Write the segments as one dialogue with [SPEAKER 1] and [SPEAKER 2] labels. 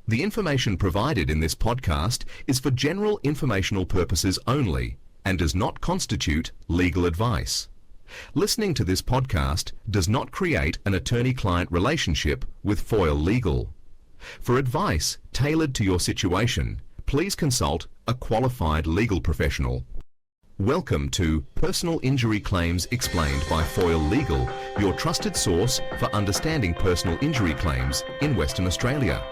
[SPEAKER 1] The information provided in this podcast is for general informational purposes only and does not constitute legal advice. Listening to this podcast does not create an attorney-client relationship with Foyle Legal. For advice tailored to your situation, please consult a qualified legal professional. Welcome to Personal Injury Claims Explained by Foyle Legal, your trusted source for understanding personal injury claims in Western Australia.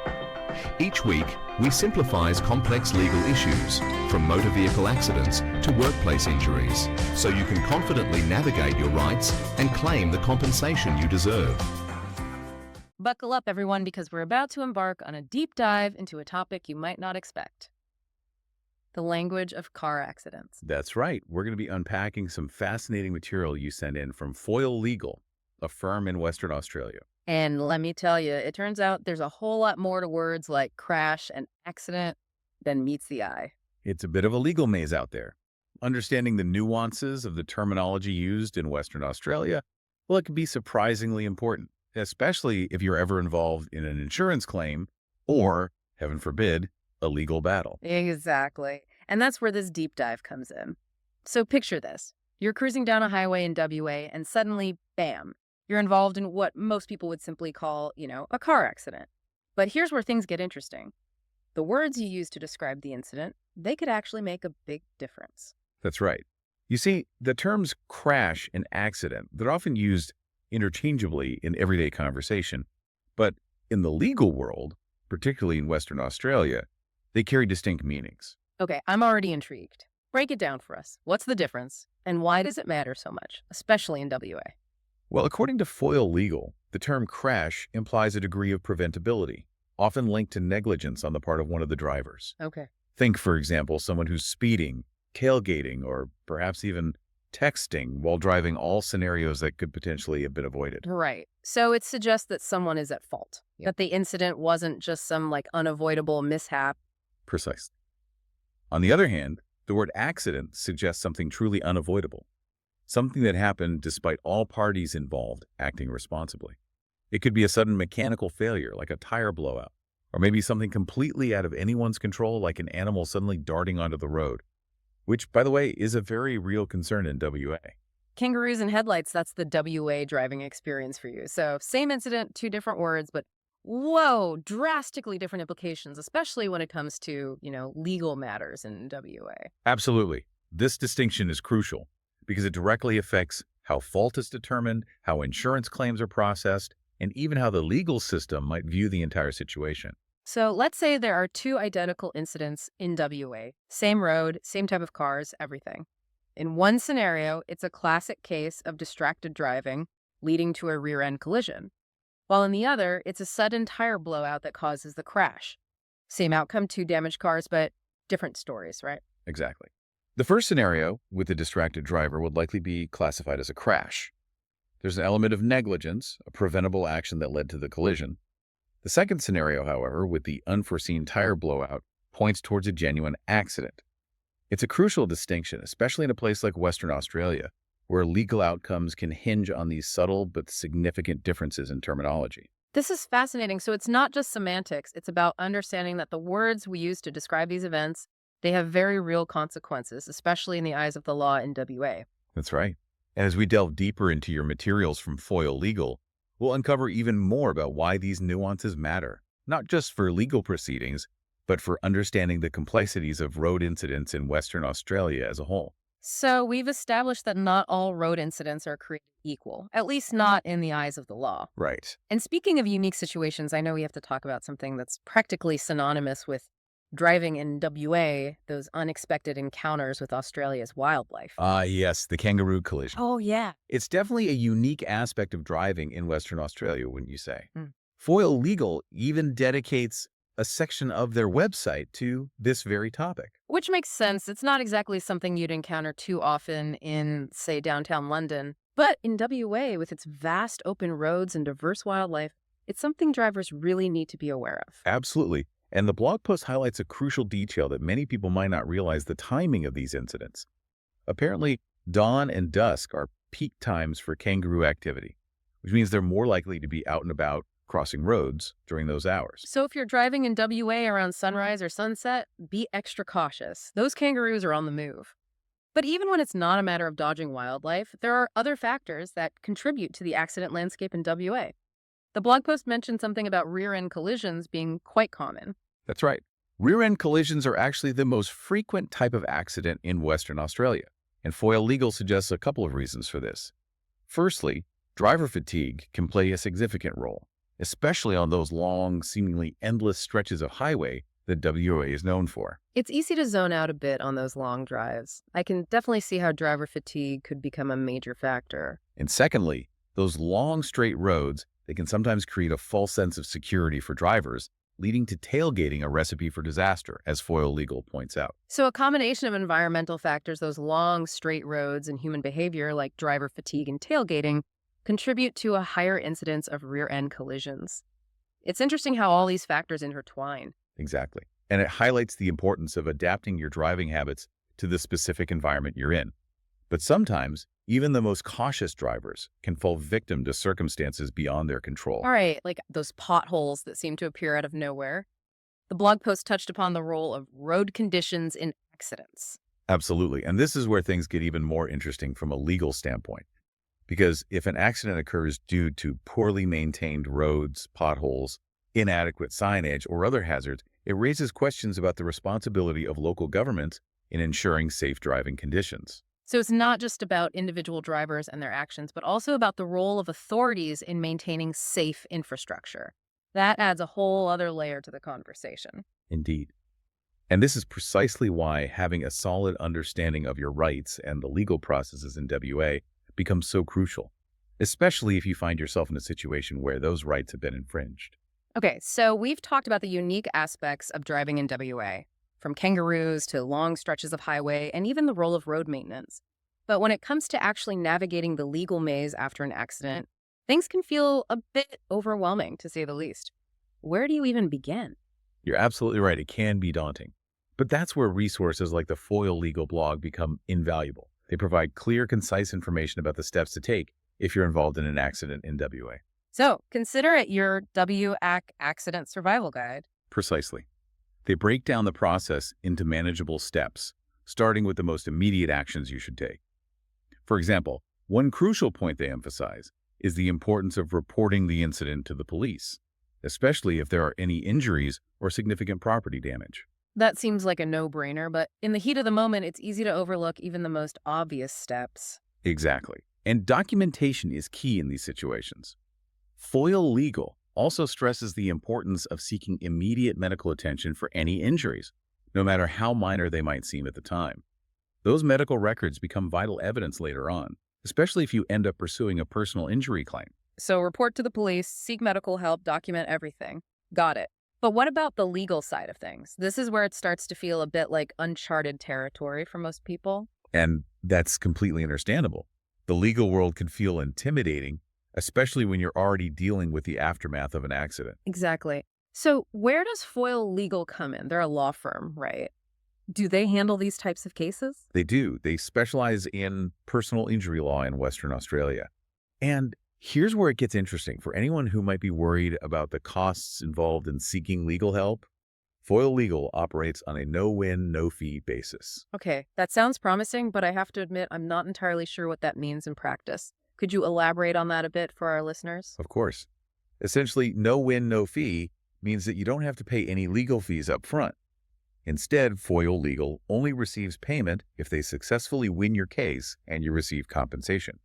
[SPEAKER 1] Each week, we simplify complex legal issues, from motor vehicle accidents to workplace injuries, so you can confidently navigate your rights and claim the compensation you deserve.
[SPEAKER 2] Buckle up, everyone, because we're about to embark on a deep dive into a topic you might not expect. The language of car accidents.
[SPEAKER 3] That's right. We're going to be unpacking some fascinating material you sent in from Foyle Legal, a firm in Western Australia.
[SPEAKER 2] And let me tell you, it turns out there's a whole lot more to words like crash and accident than meets the eye.
[SPEAKER 3] It's a bit of a legal maze out there. Understanding the nuances of the terminology used in Western Australia, well, it can be surprisingly important, especially if you're ever involved in an insurance claim or, heaven forbid, a legal battle.
[SPEAKER 2] Exactly. And that's where this deep dive comes in. So picture this. You're cruising down a highway in WA and suddenly, bam, you're involved in what most people would simply call, a car accident. But here's where things get interesting. The words you use to describe the incident, they could actually make a big difference.
[SPEAKER 3] That's right. You see, the terms crash and accident, they're often used interchangeably in everyday conversation. But in the legal world, particularly in Western Australia, they carry distinct meanings.
[SPEAKER 2] Okay, I'm already intrigued. Break it down for us. What's the difference? And why does it matter so much, especially in WA?
[SPEAKER 3] Well, according to Foyle Legal, the term crash implies a degree of preventability, often linked to negligence on the part of one of the drivers.
[SPEAKER 2] Okay.
[SPEAKER 3] Think, for example, someone who's speeding, tailgating, or perhaps even texting while driving, all scenarios that could potentially have been avoided.
[SPEAKER 2] Right. So it suggests that someone is at fault, that the incident wasn't just some unavoidable mishap.
[SPEAKER 3] Precisely. On the other hand, the word accident suggests something truly unavoidable, something that happened despite all parties involved acting responsibly. It could be a sudden mechanical failure, like a tire blowout, or maybe something completely out of anyone's control, like an animal suddenly darting onto the road, which, by the way, is a very real concern in WA.
[SPEAKER 2] Kangaroos and headlights, that's the WA driving experience for you. So same incident, two different words, but whoa, drastically different implications, especially when it comes to, legal matters in WA.
[SPEAKER 3] Absolutely. This distinction is crucial because it directly affects how fault is determined, how insurance claims are processed, and even how the legal system might view the entire situation.
[SPEAKER 2] So let's say there are two identical incidents in WA. Same road, same type of cars, everything. In one scenario, it's a classic case of distracted driving leading to a rear-end collision, while in the other, it's a sudden tire blowout that causes the crash. Same outcome, two damaged cars, but different stories, right?
[SPEAKER 3] Exactly. The first scenario, with the distracted driver, would likely be classified as a crash. There's an element of negligence, a preventable action that led to the collision. The second scenario, however, with the unforeseen tire blowout, points towards a genuine accident. It's a crucial distinction, especially in a place like Western Australia, where legal outcomes can hinge on these subtle but significant differences in terminology.
[SPEAKER 2] This is fascinating. So it's not just semantics. It's about understanding that the words we use to describe these events, they have very real consequences, especially in the eyes of the law in WA.
[SPEAKER 3] That's right. And as we delve deeper into your materials from Foyle Legal, we'll uncover even more about why these nuances matter, not just for legal proceedings, but for understanding the complexities of road incidents in Western Australia as a whole.
[SPEAKER 2] So we've established that not all road incidents are created equal, at least not in the eyes of the law.
[SPEAKER 3] Right.
[SPEAKER 2] And speaking of unique situations, I know we have to talk about something that's practically synonymous with driving in WA, those unexpected encounters with Australia's wildlife.
[SPEAKER 3] Yes, the kangaroo collision.
[SPEAKER 2] Oh, yeah.
[SPEAKER 3] It's definitely a unique aspect of driving in Western Australia, wouldn't you say?
[SPEAKER 2] Mm.
[SPEAKER 3] Foyle Legal even dedicates a section of their website to this very topic.
[SPEAKER 2] Which makes sense. It's not exactly something you'd encounter too often in, say, downtown London. But in WA, with its vast open roads and diverse wildlife, it's something drivers really need to be aware of.
[SPEAKER 3] Absolutely. And the blog post highlights a crucial detail that many people might not realize: the timing of these incidents. Apparently, dawn and dusk are peak times for kangaroo activity, which means they're more likely to be out and about crossing roads during those hours.
[SPEAKER 2] So if you're driving in WA around sunrise or sunset, be extra cautious. Those kangaroos are on the move. But even when it's not a matter of dodging wildlife, there are other factors that contribute to the accident landscape in WA. The blog post mentioned something about rear-end collisions being quite common.
[SPEAKER 3] That's right. Rear-end collisions are actually the most frequent type of accident in Western Australia, and Foyle Legal suggests a couple of reasons for this. Firstly, driver fatigue can play a significant role, especially on those long, seemingly endless stretches of highway that WA is known for.
[SPEAKER 2] It's easy to zone out a bit on those long drives. I can definitely see how driver fatigue could become a major factor.
[SPEAKER 3] And secondly, those long, straight roads, they can sometimes create a false sense of security for drivers, leading to tailgating, a recipe for disaster, as Foyle Legal points out.
[SPEAKER 2] So a combination of environmental factors, those long, straight roads, and human behavior like driver fatigue and tailgating contribute to a higher incidence of rear-end collisions. It's interesting how all these factors intertwine.
[SPEAKER 3] Exactly. And it highlights the importance of adapting your driving habits to the specific environment you're in. But sometimes, even the most cautious drivers can fall victim to circumstances beyond their control.
[SPEAKER 2] All right, like those potholes that seem to appear out of nowhere. The blog post touched upon the role of road conditions in accidents.
[SPEAKER 3] Absolutely. And this is where things get even more interesting from a legal standpoint. Because if an accident occurs due to poorly maintained roads, potholes, inadequate signage, or other hazards, it raises questions about the responsibility of local governments in ensuring safe driving conditions.
[SPEAKER 2] So it's not just about individual drivers and their actions, but also about the role of authorities in maintaining safe infrastructure. That adds a whole other layer to the conversation.
[SPEAKER 3] Indeed. And this is precisely why having a solid understanding of your rights and the legal processes in WA becomes so crucial, especially if you find yourself in a situation where those rights have been infringed.
[SPEAKER 2] Okay, so we've talked about the unique aspects of driving in WA, from kangaroos to long stretches of highway and even the role of road maintenance. But when it comes to actually navigating the legal maze after an accident, things can feel a bit overwhelming, to say the least. Where do you even begin?
[SPEAKER 3] You're absolutely right. It can be daunting. But that's where resources like the Foyle Legal blog become invaluable. They provide clear, concise information about the steps to take if you're involved in an accident in WA.
[SPEAKER 2] So consider it your WAC accident survival guide.
[SPEAKER 3] Precisely. They break down the process into manageable steps, starting with the most immediate actions you should take. For example, one crucial point they emphasize is the importance of reporting the incident to the police, especially if there are any injuries or significant property damage.
[SPEAKER 2] That seems like a no-brainer, but in the heat of the moment, it's easy to overlook even the most obvious steps.
[SPEAKER 3] Exactly. And documentation is key in these situations. Foyle Legal also stresses the importance of seeking immediate medical attention for any injuries, no matter how minor they might seem at the time. Those medical records become vital evidence later on, especially if you end up pursuing a personal injury claim.
[SPEAKER 2] So report to the police, seek medical help, document everything. Got it. But what about the legal side of things? This is where it starts to feel a bit like uncharted territory for most people.
[SPEAKER 3] And that's completely understandable. The legal world can feel intimidating, especially when you're already dealing with the aftermath of an accident.
[SPEAKER 2] Exactly. So where does Foyle Legal come in? They're a law firm, right? Do they handle these types of cases?
[SPEAKER 3] They do. They specialize in personal injury law in Western Australia. And here's where it gets interesting. For anyone who might be worried about the costs involved in seeking legal help, Foyle Legal operates on a no-win, no-fee basis.
[SPEAKER 2] Okay, that sounds promising, but I have to admit I'm not entirely sure what that means in practice. Could you elaborate on that a bit for our listeners?
[SPEAKER 3] Of course. Essentially, no-win, no-fee means that you don't have to pay any legal fees up front. Instead, Foyle Legal only receives payment if they successfully win your case and you receive compensation.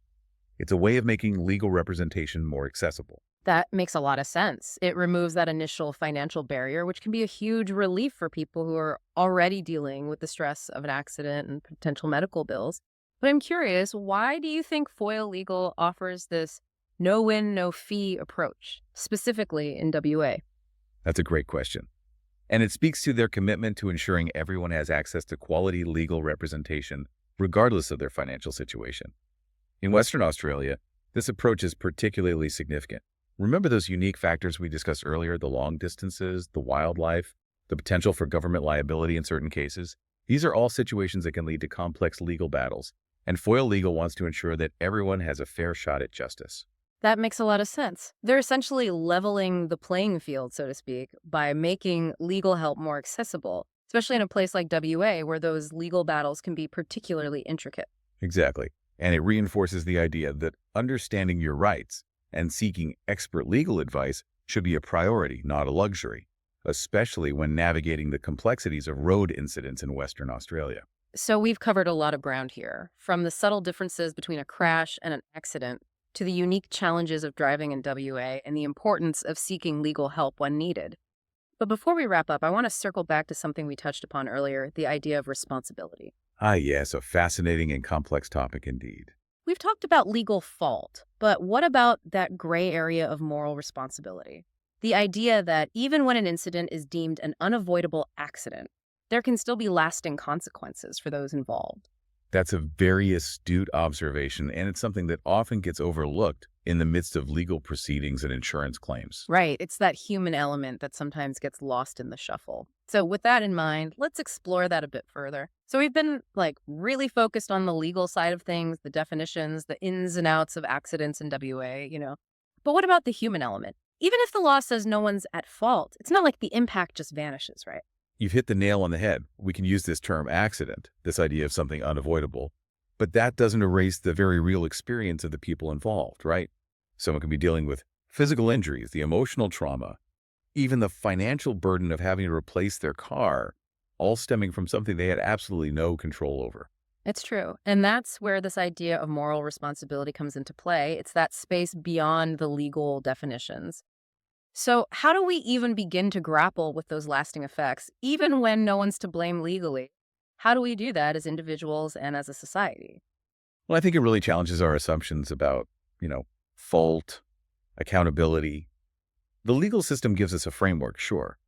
[SPEAKER 3] It's a way of making legal representation more accessible.
[SPEAKER 2] That makes a lot of sense. It removes that initial financial barrier, which can be a huge relief for people who are already dealing with the stress of an accident and potential medical bills. But I'm curious, why do you think Foyle Legal offers this no-win, no-fee approach, specifically in WA?
[SPEAKER 3] That's a great question. And it speaks to their commitment to ensuring everyone has access to quality legal representation, regardless of their financial situation. In Western Australia, this approach is particularly significant. Remember those unique factors we discussed earlier, the long distances, the wildlife, the potential for government liability in certain cases? These are all situations that can lead to complex legal battles, and Foyle Legal wants to ensure that everyone has a fair shot at justice.
[SPEAKER 2] That makes a lot of sense. They're essentially leveling the playing field, so to speak, by making legal help more accessible, especially in a place like WA where those legal battles can be particularly intricate.
[SPEAKER 3] Exactly. And it reinforces the idea that understanding your rights and seeking expert legal advice should be a priority, not a luxury, especially when navigating the complexities of road incidents in Western Australia.
[SPEAKER 2] So we've covered a lot of ground here, from the subtle differences between a crash and an accident to the unique challenges of driving in WA and the importance of seeking legal help when needed. But before we wrap up, I want to circle back to something we touched upon earlier, the idea of responsibility.
[SPEAKER 3] Ah, yes, a fascinating and complex topic indeed.
[SPEAKER 2] We've talked about legal fault, but what about that gray area of moral responsibility? The idea that even when an incident is deemed an unavoidable accident, there can still be lasting consequences for those involved.
[SPEAKER 3] That's a very astute observation, and it's something that often gets overlooked in the midst of legal proceedings and insurance claims.
[SPEAKER 2] Right, it's that human element that sometimes gets lost in the shuffle. So with that in mind, let's explore that a bit further. So we've been really focused on the legal side of things, the definitions, the ins and outs of accidents in WA. But what about the human element? Even if the law says no one's at fault, it's not like the impact just vanishes, right?
[SPEAKER 3] You've hit the nail on the head. We can use this term accident, this idea of something unavoidable, but that doesn't erase the very real experience of the people involved, right? Someone can be dealing with physical injuries, the emotional trauma, even the financial burden of having to replace their car, all stemming from something they had absolutely no control over.
[SPEAKER 2] It's true. And that's where this idea of moral responsibility comes into play. It's that space beyond the legal definitions. So how do we even begin to grapple with those lasting effects, even when no one's to blame legally? How do we do that as individuals and as a society?
[SPEAKER 3] Well, I think it really challenges our assumptions about, fault, accountability. The legal system gives us a framework, sure,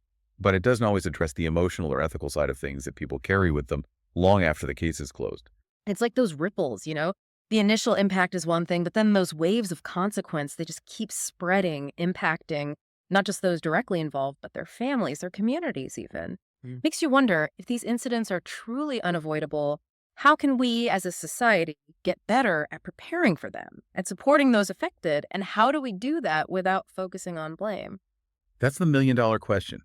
[SPEAKER 3] but it doesn't always address the emotional or ethical side of things that people carry with them long after the case is closed.
[SPEAKER 2] It's like those ripples, The initial impact is one thing, but then those waves of consequence, they just keep spreading, impacting not just those directly involved, but their families, their communities even. Makes you wonder, if these incidents are truly unavoidable, how can we as a society get better at preparing for them, at supporting those affected, and how do we do that without focusing on blame?
[SPEAKER 3] That's the million-dollar question.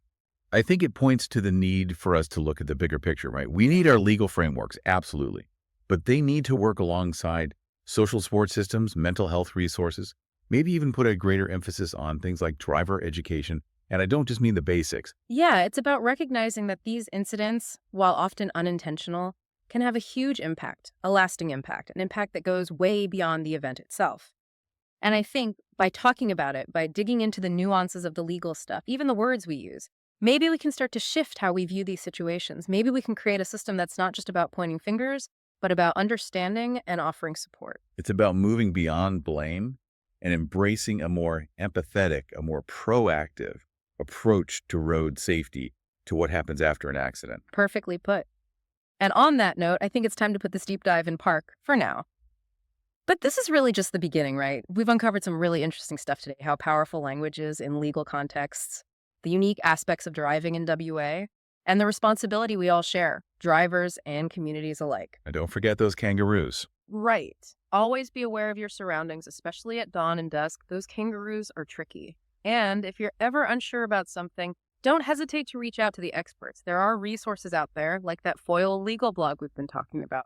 [SPEAKER 3] I think it points to the need for us to look at the bigger picture, right? We need our legal frameworks, absolutely, but they need to work alongside social support systems, mental health resources, maybe even put a greater emphasis on things like driver education. And I don't just mean the basics.
[SPEAKER 2] Yeah, it's about recognizing that these incidents, while often unintentional, can have a huge impact, a lasting impact, an impact that goes way beyond the event itself. And I think by talking about it, by digging into the nuances of the legal stuff, even the words we use, maybe we can start to shift how we view these situations. Maybe we can create a system that's not just about pointing fingers, but about understanding and offering support.
[SPEAKER 3] It's about moving beyond blame and embracing a more empathetic, a more proactive approach to road safety, to what happens after an accident.
[SPEAKER 2] Perfectly put. And on that note, I think it's time to put this deep dive in park for now. But this is really just the beginning, right? We've uncovered some really interesting stuff today, how powerful language is in legal contexts, the unique aspects of driving in WA, and the responsibility we all share, drivers and communities alike.
[SPEAKER 3] And don't forget those kangaroos.
[SPEAKER 2] Right. Always be aware of your surroundings, especially at dawn and dusk. Those kangaroos are tricky. And if you're ever unsure about something, don't hesitate to reach out to the experts. There are resources out there, like that Foyle legal blog we've been talking about,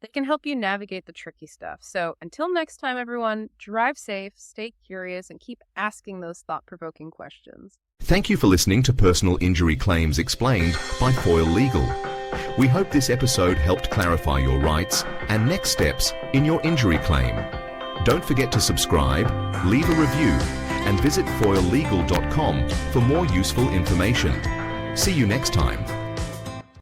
[SPEAKER 2] that can help you navigate the tricky stuff. So until next time, everyone, drive safe, stay curious, and keep asking those thought-provoking questions.
[SPEAKER 1] Thank you for listening to Personal Injury Claims Explained by Foyle Legal. We hope this episode helped clarify your rights and next steps in your injury claim. Don't forget to subscribe, leave a review, and visit foylelegal.com for more useful information. See you next time.